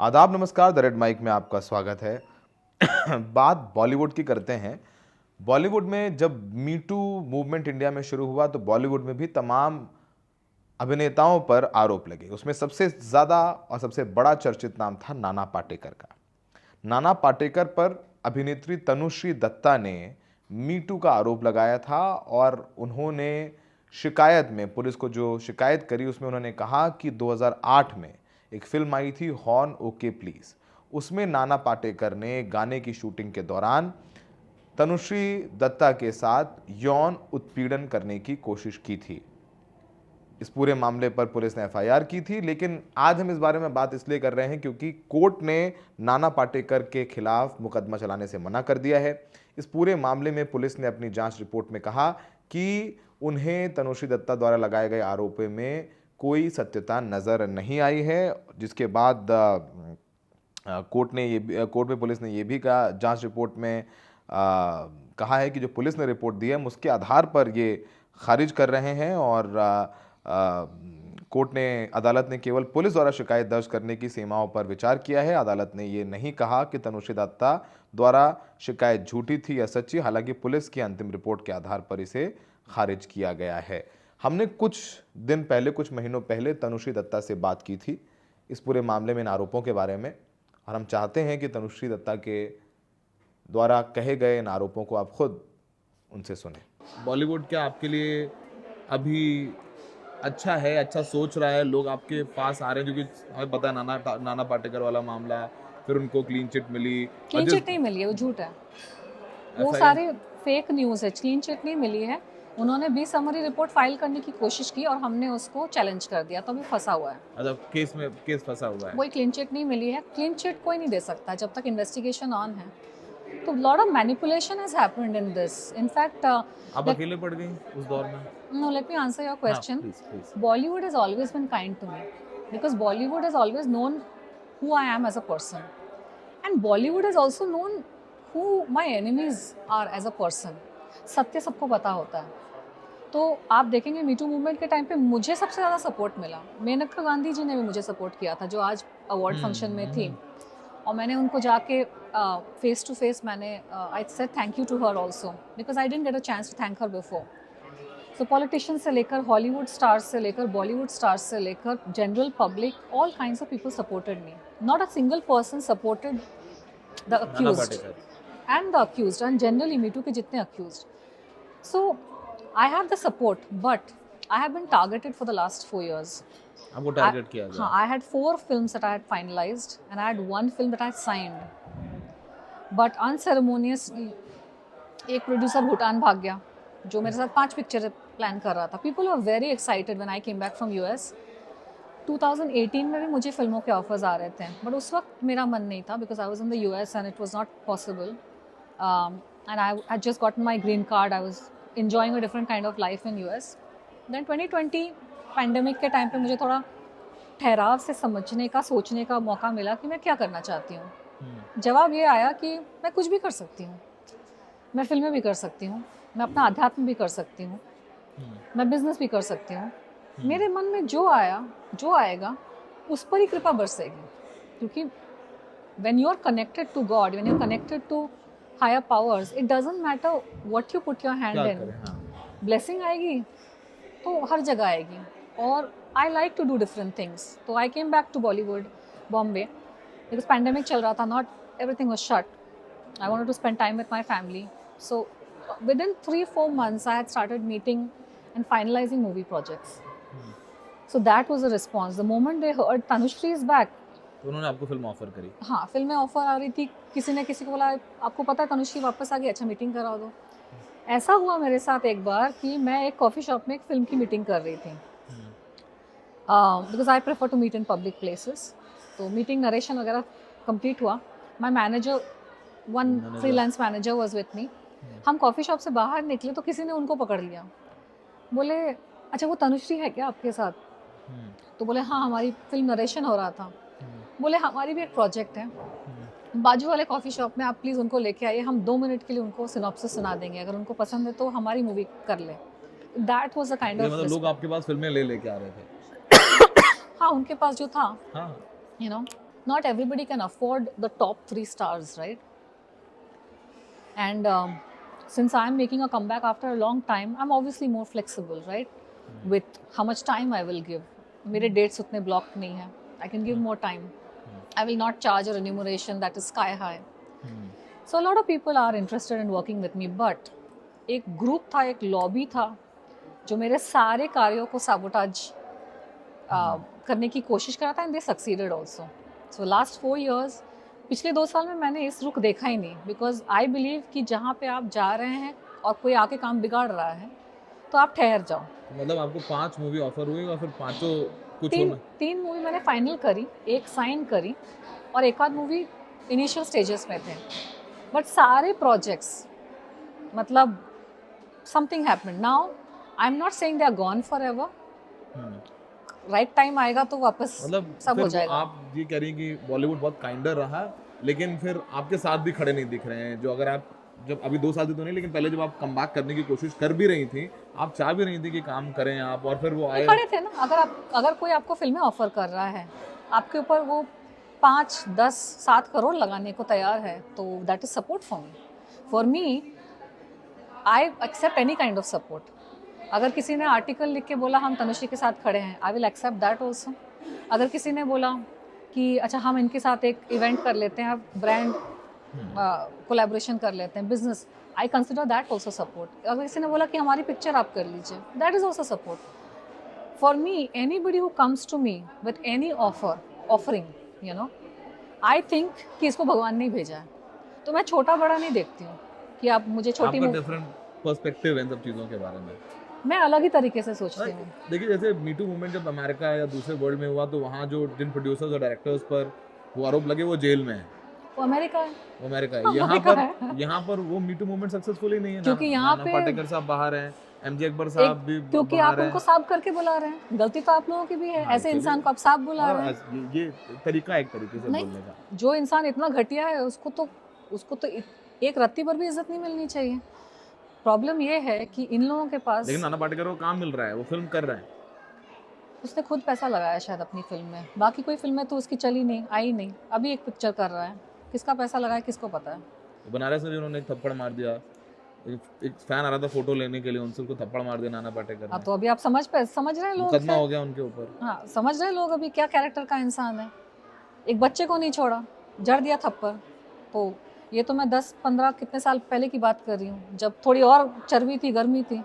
आदाब, नमस्कार। The red mic में आपका स्वागत है। बात बॉलीवुड की करते हैं। बॉलीवुड में जब मी टू मूवमेंट इंडिया में शुरू हुआ तो बॉलीवुड में भी तमाम अभिनेताओं पर आरोप लगे। उसमें सबसे ज़्यादा और सबसे बड़ा चर्चित नाम था नाना पाटेकर का। नाना पाटेकर पर अभिनेत्री तनुश्री दत्ता ने मी टू का आरोप लगाया था और उन्होंने शिकायत में, पुलिस को जो शिकायत करी उसमें उन्होंने कहा कि 2008 में एक फिल्म आई थी हॉर्न ओके प्लीज, उसमें नाना पाटेकर ने गाने की शूटिंग के दौरान तनुश्री दत्ता के साथ यौन उत्पीड़न करने की कोशिश की थी। इस पूरे मामले पर पुलिस ने एफआईआर की थी, लेकिन आज हम इस बारे में बात इसलिए कर रहे हैं क्योंकि कोर्ट ने नाना पाटेकर के खिलाफ मुकदमा चलाने से मना कर दिया है। इस पूरे मामले में पुलिस ने अपनी जांच रिपोर्ट में कहा कि उन्हें तनुश्री दत्ता द्वारा लगाए गए आरोपों में कोई सत्यता नजर नहीं आई है, जिसके बाद कोर्ट में पुलिस ने ये भी कहा, जांच रिपोर्ट में कहा है कि जो पुलिस ने रिपोर्ट दी है उसके आधार पर ये खारिज कर रहे हैं और कोर्ट ने, अदालत ने केवल पुलिस द्वारा शिकायत दर्ज करने की सीमाओं पर विचार किया है। अदालत ने ये नहीं कहा कि तनुश्री दत्ता द्वारा शिकायत झूठी थी या सच्ची, हालांकि पुलिस की अंतिम रिपोर्ट के आधार पर इसे खारिज किया गया है। हमने कुछ दिन पहले, कुछ महीनों पहले तनुश्री दत्ता से बात की थी इस पूरे मामले में, इन आरोपों के बारे में, और हम चाहते हैं कि तनुश्री दत्ता के द्वारा कहे गए इन आरोपों को आप खुद उनसे सुने। बॉलीवुड क्या आपके लिए अभी अच्छा है, अच्छा सोच रहा है? लोग आपके पास आ रहे हैं क्योंकि हमें पता है नाना पाटेकर वाला मामला, फिर उनको क्लीन चिट मिली। क्लीन चिट नहीं मिली है, वो झूठ है, वो सारे फेक न्यूज़ है। क्लीन चिट नहीं मिली है। उन्होंने 20 समरी रिपोर्ट फाइल करने की कोशिश की और हमने उसको चैलेंज कर दिया, तो अभी फंसा हुआ है। अच्छा, केस फंसा हुआ है। वही क्लीन चिट नहीं मिली है। क्लीन चिट कोई नहीं दे सकता जब तक इन्वेस्टिगेशन ऑन है। तो lot of manipulation has happened in this. In fact आप अकेले पड़ गई उस दौर में? No, let me answer your question. please. Bollywood has always been kind to me because Bollywood has always known who I am as a person, and Bollywood has also known who my enemies are as a person. सत्य सबको पता होता है। तो आप देखेंगे me too movement के time पे मुझे सबसे ज़्यादा सपोर्ट मिला। मेनका गांधी जी ने भी मुझे सपोर्ट किया था, जो आज अवार्ड फंक्शन में थी, और मैंने उनको जाके फेस टू फेस मैंने I said thank you to her also because I didn't get a chance to thank her before. So politician से लेकर हॉलीवुड स्टार्स से लेकर बॉलीवुड स्टार्स से लेकर general public, all kinds of people supported me. Not a single person supported the accused and the accused and generally me too के जितने accused. So I have the support, but I have been targeted for the last 4 years. आपको target किया गया? हाँ, I had 4 films that I had finalized and I had 1 film that I had signed. But unceremoniously, एक producer Bhutan भाग गया जो मेरे साथ 5 पिक्चर प्लान कर रहा था। People were very excited when I came back from US. 2018 में भी मुझे फिल्मों के ऑफर्स आ रहे थे, बट उस वक्त मेरा मन नहीं था because I was in the US and it was not possible. And I had just gotten my green card. I was enjoying a different kind of life in US. Then 2020 pandemic के time पे मुझे थोड़ा ठहराव से समझने का, सोचने का मौका मिला कि मैं क्या करना चाहती हूँ। जवाब ये आया कि मैं कुछ भी कर सकती हूँ। मैं फिल्में भी कर सकती हूँ, मैं अपना अध्यात्म भी कर सकती हूँ, मैं बिजनेस भी कर सकती हूँ। मेरे मन में जो आया, जो आएगा, उस पर ही कृपा बरसेगी, क्योंकि when you are connected to God, when you are connected to higher powers, it doesn't matter what you put your hand in. Blessing आएगी तो हर जगह आएगी। और I like to do different things. तो I came back to Bollywood, Bombay, because pandemic चल रहा था, not everything was shut. I wanted to spend time with my family. So within 3-4 months, I had started meeting and finalizing movie projects. So that was the response. The moment they heard Tanushri is back, तो उन्होंने आपको film offer करी? हाँ, फिल्में offer आ रही थी। किसी ने किसी को बोला आपको पता है तनुश्री वापस आ गई, अच्छा मीटिंग करा दो। ऐसा हुआ मेरे साथ एक बार कि मैं एक कॉफ़ी शॉप में एक फ़िल्म की मीटिंग कर रही थी, because I prefer to meet in public places. तो मीटिंग नरेशन वगैरह कंप्लीट हुआ। My manager, one freelance manager was with me. हम कॉफ़ी शॉप से बाहर निकले तो किसी ने उनको पकड़ लिया, बोले अच्छा वो तनुश्री है क्या आपके साथ? तो बोले हाँ, हमारी फिल्म नरेशन हो रहा था। बोले हमारी भी एक प्रोजेक्ट है बाजू वाले कॉफ़ी शॉप में, आप प्लीज़ उनको लेके आइए, हम 2 मिनट के लिए उनको सिनॉप्सिस सुना देंगे, अगर उनको पसंद है तो हमारी मूवी कर ले। That was the kind of, मतलब लोग आपके पास फिल्में लेके आ रहे थे? हाँ, उनके पास जो था, हाँ, you know, not everybody can afford the top 3 stars, right? And since I'm making a comeback after a long time, I'm obviously more flexible, right? With how much time I will give. मेरे dates उतने blocked नहीं हैं. I can give more time. I will not charge a remuneration that is sky high. So a lot of people are interested in working with me, but एक group था, एक lobby था, जो मेरे सारे कार्यों को sabotage करने की कोशिश कर रहा था, and they succeeded also. So last 4 years, पिछले 2 साल में मैंने इस रुख देखा ही नहीं, because I believe कि जहाँ पे आप जा रहे हैं और कोई आके काम बिगाड़ रहा है, तो आप ठहर जाओ. मतलब आपको 5 मूवी ऑफर हुई और फिर पांचों कुछ होना? 3 मूवी मैंने फाइनल करी, एक साइन करी और एक आध मूवी इनिशियल स्टेजेस में थे. बट सारे प्रोजेक्ट्स मतलब something happened. Now I am not saying they are gone forever. Right time आएगा तो वापस मतलब सब हो फिर जाएगा. आप ये कह रही हैं कि बॉलीवुड बहुत काइंडर रहा, लेकिन फिर आपके साथ भी खड़े नहीं दिख रहे हैं. जो अगर आप जब अभी 2 साल से तो नहीं, लेकिन पहले जब आप कम बैक करने की कोशिश कर भी रही थी, आप चाह भी रही थी कि काम करें आप, और फिर वो आए. खड़े थे ना. अगर कोई आपको फिल्में ऑफर कर रहा है, आपके ऊपर वो 5, 10, 7 करोड़ लगाने को तैयार है, तो that is support for me. For me, I accept any kind of support. अगर किसी ने आर्टिकल लिख के बोला हम तनुश्री के साथ खड़े हैं, I will accept that also. अगर किसी ने बोला कि अच्छा हम इनके साथ एक इवेंट कर लेते हैं, ब्रांड कोलैबोरेशन कर लेते हैं, business, I consider that also support. अगर किसी ने बोला कि हमारी पिक्चर आप कर लीजिए, that is also support. For me, anybody who comes to me with any offering, you know, I think कि इसको भगवान ने भेजा है. तो मैं छोटा बड़ा नहीं देखती हूँ कि आप मुझे छोटी. आपका डिफरेंट पर्सपेक्टिव है इन सब चीज़ों के बारे में. मैं अलग ही तरीके से सोचती हूँ. देखिए, जैसे मीटू मूवमेंट जब अमेरिका या दूसरे वर्ल्ड में हुआ, तो वहाँ जो जिन प्रोड्यूसर्स और डायरेक्टर्स पर वो आरोप लगे, वो जेल में है. वो अमेरिका है. वो अमेरिका है. अमेरिका है. यहाँ पर वो मीटू मूवमेंट सक्सेसफुल ही नहीं है. क्योंकि यहाँ पे पाटेकर साहब बाहर हैं, एमजे अकबर साहब भी क्योंकि आप उनको साफ करके बुला रहे हैं. गलती तो आप लोगों की भी है. ऐसे इंसान को आप साफ बुला रहे हैं. ये तरीका एक तरीके से बोलने का. जो इंसान इतना घटिया है, उसको तो एक रत्ती पर भी इज्जत नहीं मिलनी चाहिए. प्रॉब्लम ये है कि इन लोगों के पास. लेकिन नाना पाटेकर को काम मिल रहा है, वो फिल्म कर रहे हैं. उसने खुद पैसा लगाया शायद अपनी फिल्म में. बाकी कोई फिल्में तो उसकी चली नहीं, आई नहीं. अभी एक पिक्चर कर रहा है, किसका पैसा लगाया किसको पता है. बनारस में जिन्होंने थप्पड़ मार दिया, एक फैन आ रहा था फोटो लेने के लिए, उनसे उनको थप्पड़ मार दिया नाना पाटेकर. हाँ, तो अभी आप समझ रहे हैं लोग. मुकदमा हो गया उनके ऊपर. हाँ, समझ रहे हैं लोग अभी क्या कैरेक्टर का इंसान है. एक बच्चे को नहीं छोड़ा, जड़ दिया थप्पड़. तो ये तो मैं 10-15 कितने साल पहले की बात कर रही हूँ, जब थोड़ी और चर्बी थी, गर्मी थी.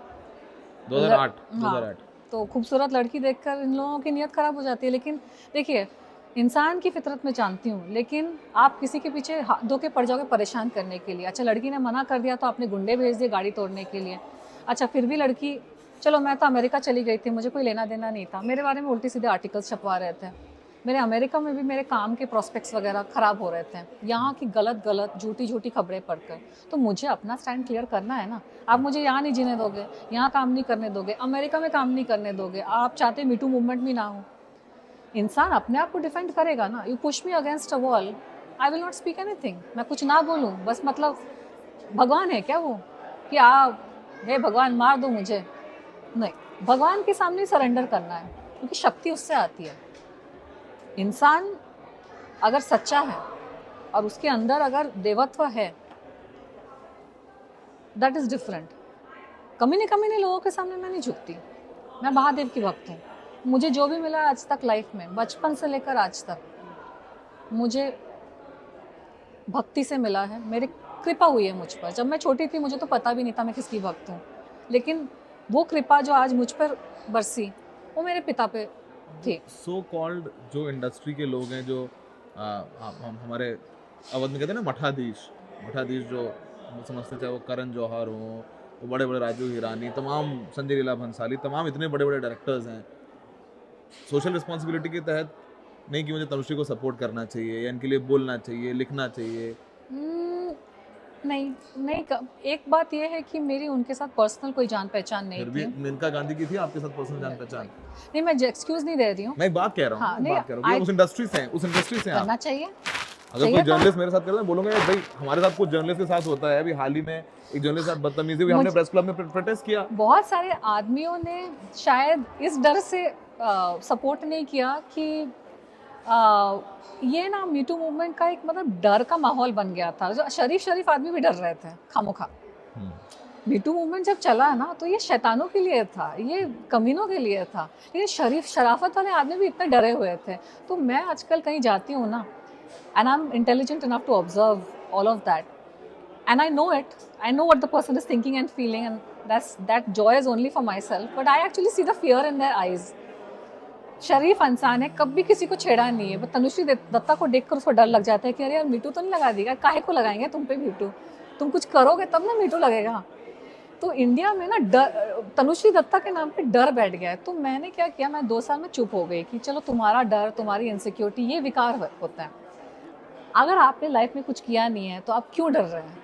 2008. तो खूबसूरत लड़की देखकर इन लोगों की नीयत खराब हो जाती है. लेकिन देखिए, इंसान की फितरत में जानती हूँ, लेकिन आप किसी के पीछे हाथ धो के पड़ जाओगे परेशान करने के लिए. अच्छा, लड़की ने मना कर दिया तो आपने गुंडे भेज दिए गाड़ी तोड़ने के लिए. अच्छा, फिर भी लड़की, चलो मैं तो अमेरिका चली गई थी, मुझे कोई लेना देना नहीं था. मेरे बारे में उल्टी सीधे आर्टिकल्स छपवा रहे थे. मेरे अमेरिका में भी मेरे काम के प्रोस्पेक्ट्स वगैरह ख़राब हो रहे थे, यहाँ की गलत झूठी खबरें पढ़कर. तो मुझे अपना स्टैंड क्लियर करना है ना. आप मुझे यहाँ नहीं जीने दोगे, यहाँ काम नहीं करने दोगे, अमेरिका में काम नहीं करने दोगे. आप चाहते मीटू मूवमेंट भी ना हो. इंसान अपने आप को डिफेंड करेगा ना. You push me against a wall, I will not speak anything. मैं कुछ ना बोलूँ, बस मतलब भगवान है क्या वो कि आप हे भगवान मार दो मुझे? नहीं, भगवान के सामने सरेंडर करना है, क्योंकि शक्ति उससे आती है. इंसान अगर सच्चा है और उसके अंदर अगर देवत्व है, दैट इज़ डिफरेंट. कमीने लोगों के सामने मैं नहीं झुकती. मैं महादेव की भक्त हूँ. मुझे जो भी मिला आज तक लाइफ में, बचपन से लेकर आज तक, मुझे भक्ति से मिला है. मेरी कृपा हुई है मुझ पर. जब मैं छोटी थी मुझे तो पता भी नहीं था मैं किसकी भक्त हूँ, लेकिन वो कृपा जो आज मुझ पर बरसी, वो मेरे पिता पे थी. सो कॉल्ड जो इंडस्ट्री के लोग हैं, जो हम हमारे अवध में कहते हैं ना मठाधीश जो समझते, चाहे वो करण जौहर हो, वो बड़े बड़े राजू हिरानी, तमाम संजय लीला भंसाली, तमाम इतने बड़े बड़े डायरेक्टर्स हैं. सोशल रिस्पॉन्सिबिलिटी के तहत नहीं कि मुझे तनुश्री को सपोर्ट करना चाहिए या इनके लिए बोलना चाहिए, लिखना चाहिए. नहीं. एक बात यह है कि मेरी उनके साथ पर्सनल कोई जान पहचान नहीं फिर भी थी. मेनका गांधी की थी आपके साथ पर्सनल जान पहचान? नहीं, मैं एक्सक्यूज नहीं दे रही हूँ. मैं बात कह रहा हूँ, उस इंडस्ट्री से हैं. करना चाहिए. अगर कोई जर्नलिस्ट मेरे साथ कर रहा है, बोलूंगा यार भाई हमारे साथ कुछ जर्नलिस्ट के साथ होता है. अभी हाल ही में एक जर्नलिस्ट के साथ बदतमीजी हुई, हमने प्रेस क्लब में प्रोटेस्ट किया. बहुत सारे आदमियों ने शायद इस डर से सपोर्ट नहीं किया कि ये ना मीटू मूवमेंट का एक मतलब डर का माहौल बन गया था, जो शरीफ शरीफ आदमी भी डर रहे थे खामोखा। मीटू मूवमेंट जब चला ना तो ये शैतानों के लिए था, ये कमीनों के लिए था, लेकिन शरीफ शराफत वाले आदमी भी इतने डरे हुए थे। तो मैं आजकल कहीं जाती हूँ ना, and I am intelligent enough to observe all of that, and I know it. I know what the person is thinking and feeling, and that joy is only for myself. But I actually see the fear in their eyes. शरीफ इंसान है, कभी किसी को छेड़ा नहीं है, बस तनुश्री दत्ता को देखकर उसको डर लग जाता है कि अरे यार मीटू तो नहीं लगा देगा, काहे को लगाएंगे तुम पे मीटू, तुम कुछ करोगे तब ना मीटू लगेगा। तो इंडिया में ना डर, तनुश्री दत्ता के नाम पे डर बैठ गया है। तो मैंने क्या किया, मैं 2 साल में चुप हो गई कि चलो तुम्हारा डर, तुम्हारी इनसिक्योरिटी, ये विकार होता है। अगर आपने लाइफ में कुछ किया नहीं है तो आप क्यों डर रहे हैं?